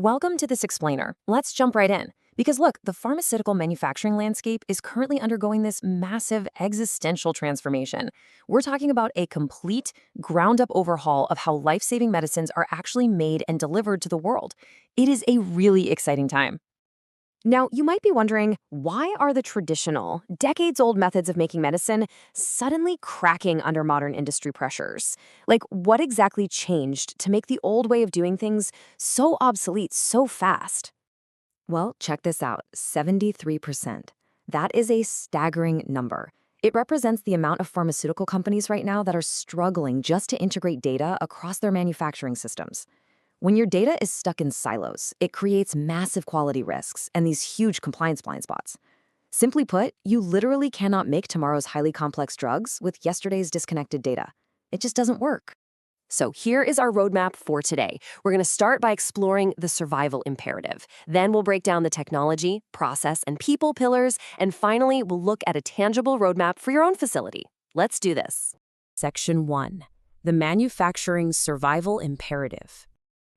Welcome to this explainer. Let's jump right in. Because look, the pharmaceutical manufacturing landscape is currently undergoing this massive existential transformation. We're talking about a complete, ground-up overhaul of how life-saving medicines are actually made and delivered to the world. It is a really exciting time. Now, you might be wondering, why are the traditional, decades-old methods of making medicine suddenly cracking under modern industry pressures? Like, what exactly changed to make the old way of doing things so obsolete so fast? Well, check this out, 73%. That is a staggering number. It represents the amount of pharmaceutical companies right now that are struggling just to integrate data across their manufacturing systems. When your data is stuck in silos, it creates massive quality risks and these huge compliance blind spots. Simply put, you literally cannot make tomorrow's highly complex drugs with yesterday's disconnected data. It just doesn't work. So here is our roadmap for today. We're going to start by exploring the survival imperative. Then we'll break down the technology, process, and people pillars. And finally, we'll look at a tangible roadmap for your own facility. Let's do this. Section 1. The manufacturing survival imperative.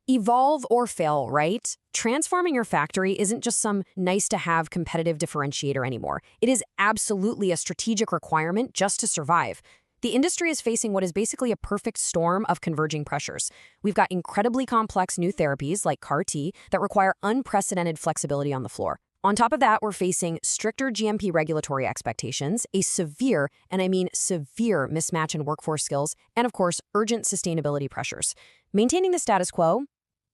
Evolve or fail, right? Transforming your factory isn't just some nice-to-have competitive differentiator anymore. It is absolutely a strategic requirement just to survive. The industry is facing what is basically a perfect storm of converging pressures. We've got incredibly complex new therapies like CAR-T that require unprecedented flexibility on the floor. On top of that, we're facing stricter GMP regulatory expectations, a severe, and I mean severe, mismatch in workforce skills, and of course, urgent sustainability pressures. Maintaining the status quo?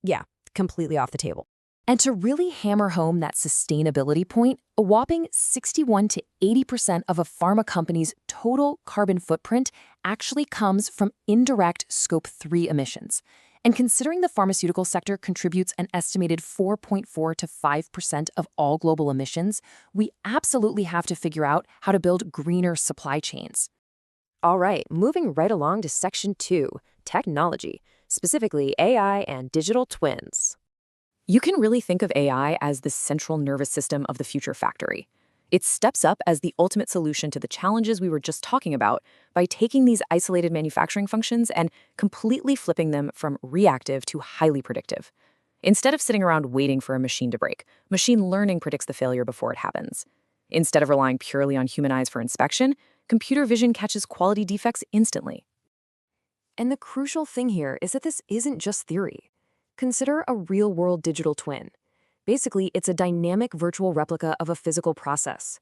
Yeah, completely off the table. And to really hammer home that sustainability point, a whopping 61 to 80% of a pharma company's total carbon footprint actually comes from indirect Scope 3 emissions. And considering the pharmaceutical sector contributes an estimated 4.4 to 5% of all global emissions, we absolutely have to figure out how to build greener supply chains. All right, moving right along to Section 2, technology, specifically AI and digital twins. You can really think of AI as the central nervous system of the future factory. It steps up as the ultimate solution to the challenges we were just talking about by taking these isolated manufacturing functions and completely flipping them from reactive to highly predictive. Instead of sitting around waiting for a machine to break, machine learning predicts the failure before it happens. Instead of relying purely on human eyes for inspection, computer vision catches quality defects instantly. And the crucial thing here is that this isn't just theory. Consider a real-world digital twin. Basically, it's a dynamic virtual replica of a physical process.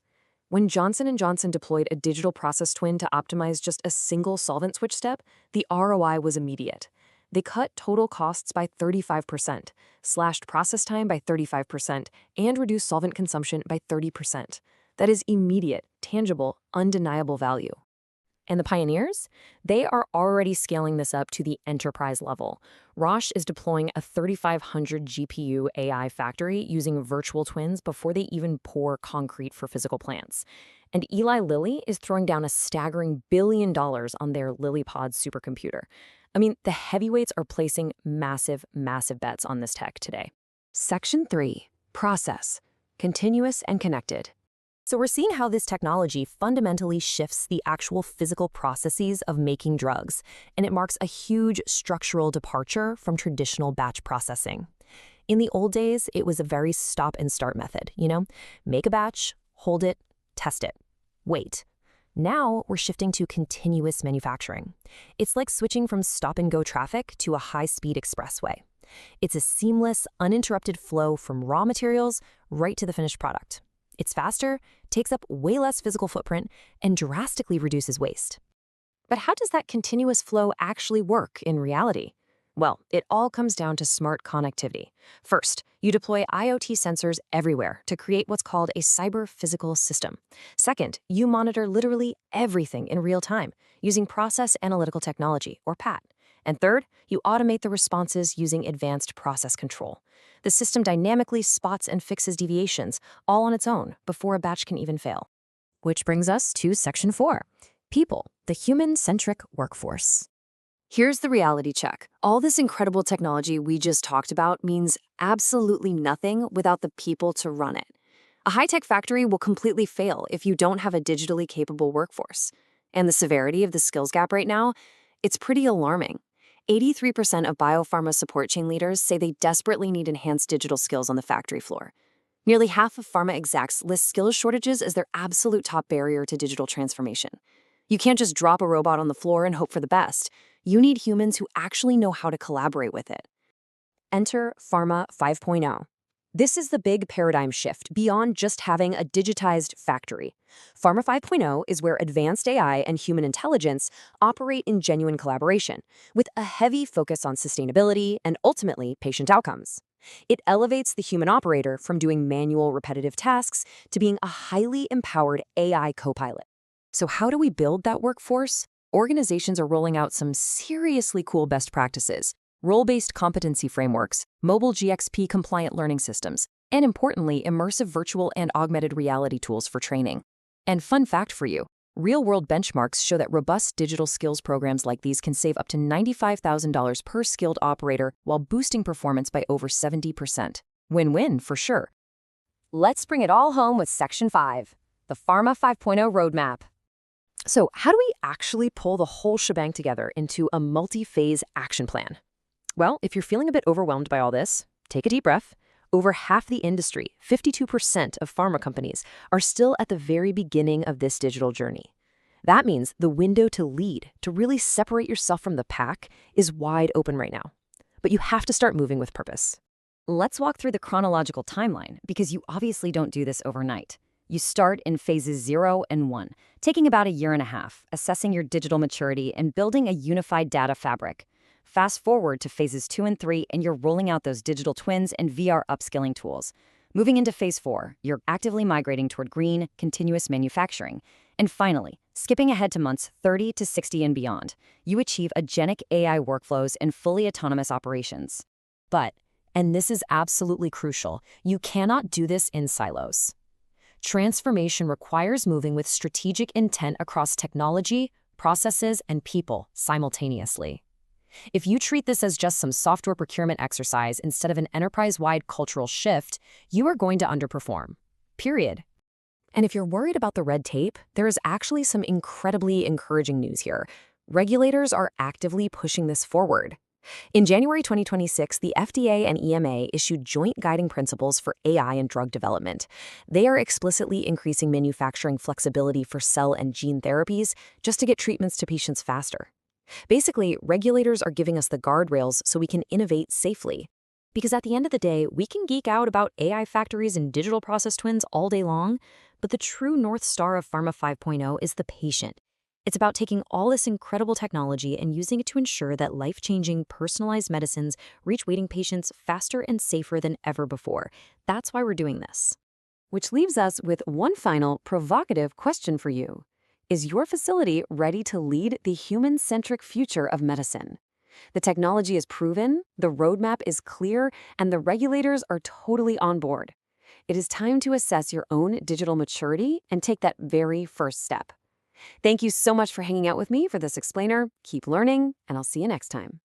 When Johnson & Johnson deployed a digital process twin to optimize just a single solvent switch step, the ROI was immediate. They cut total costs by 35%, slashed process time by 35%, and reduced solvent consumption by 30%. That is immediate, tangible, undeniable value. And the pioneers? They are already scaling this up to the enterprise level. Roche is deploying a 3,500 GPU AI factory using virtual twins before they even pour concrete for physical plants. And Eli Lilly is throwing down a staggering $1 billion on their LilyPod supercomputer. I mean, the heavyweights are placing massive, massive bets on this tech today. Section 3, process, continuous and connected. So we're seeing how this technology fundamentally shifts the actual physical processes of making drugs, and it marks a huge structural departure from traditional batch processing. In the old days, it was a very stop and start method, Make a batch, hold it, test it, wait. Now we're shifting to continuous manufacturing. It's like switching from stop and go traffic to a high-speed expressway. It's a seamless, uninterrupted flow from raw materials right to the finished product. It's faster, takes up way less physical footprint, and drastically reduces waste. But how does that continuous flow actually work in reality? Well, it all comes down to smart connectivity. First, you deploy IoT sensors everywhere to create what's called a cyber-physical system. Second, you monitor literally everything in real time using process analytical technology, or PAT. And third, you automate the responses using advanced process control. The system dynamically spots and fixes deviations, all on its own, before a batch can even fail. Which brings us to Section 4, people, the human-centric workforce. Here's the reality check. All this incredible technology we just talked about means absolutely nothing without the people to run it. A high-tech factory will completely fail if you don't have a digitally capable workforce. And the severity of the skills gap right now, it's pretty alarming. 83% of biopharma support chain leaders say they desperately need enhanced digital skills on the factory floor. Nearly half of pharma execs list skills shortages as their absolute top barrier to digital transformation. You can't just drop a robot on the floor and hope for the best. You need humans who actually know how to collaborate with it. Enter Pharma 5.0. This is the big paradigm shift beyond just having a digitized factory. Pharma 5.0 is where advanced AI and human intelligence operate in genuine collaboration, with a heavy focus on sustainability and ultimately patient outcomes. It elevates the human operator from doing manual repetitive tasks to being a highly empowered AI co-pilot. So how do we build that workforce? Organizations are rolling out some seriously cool best practices: role-based competency frameworks, mobile GXP-compliant learning systems, and importantly, immersive virtual and augmented reality tools for training. And fun fact for you, real-world benchmarks show that robust digital skills programs like these can save up to $95,000 per skilled operator while boosting performance by over 70%. Win-win for sure. Let's bring it all home with Section 5, the Pharma 5.0 Roadmap. So how do we actually pull the whole shebang together into a multi-phase action plan? Well, if you're feeling a bit overwhelmed by all this, take a deep breath. Over half the industry, 52% of pharma companies, are still at the very beginning of this digital journey. That means the window to lead, to really separate yourself from the pack, is wide open right now. But you have to start moving with purpose. Let's walk through the chronological timeline, because you obviously don't do this overnight. You start in phases 0 and 1, taking about a year and a half, assessing your digital maturity and building a unified data fabric. Fast forward to phases 2 and 3, and you're rolling out those digital twins and VR upskilling tools. Moving into phase 4, you're actively migrating toward green, continuous manufacturing. And finally, skipping ahead to months 30 to 60 and beyond, you achieve agentic AI workflows and fully autonomous operations. But, and this is absolutely crucial, you cannot do this in silos. Transformation requires moving with strategic intent across technology, processes, and people simultaneously. If you treat this as just some software procurement exercise instead of an enterprise-wide cultural shift, you are going to underperform. Period. And if you're worried about the red tape, there is actually some incredibly encouraging news here. Regulators are actively pushing this forward. In January 2026, the FDA and EMA issued joint guiding principles for AI and drug development. They are explicitly increasing manufacturing flexibility for cell and gene therapies just to get treatments to patients faster. Basically, regulators are giving us the guardrails so we can innovate safely. Because at the end of the day, we can geek out about AI factories and digital process twins all day long, but the true North Star of Pharma 5.0 is the patient. It's about taking all this incredible technology and using it to ensure that life-changing, personalized medicines reach waiting patients faster and safer than ever before. That's why we're doing this. Which leaves us with one final provocative question for you. Is your facility ready to lead the human-centric future of medicine? The technology is proven, the roadmap is clear, and the regulators are totally on board. It is time to assess your own digital maturity and take that very first step. Thank you so much for hanging out with me for this explainer. Keep learning, and I'll see you next time.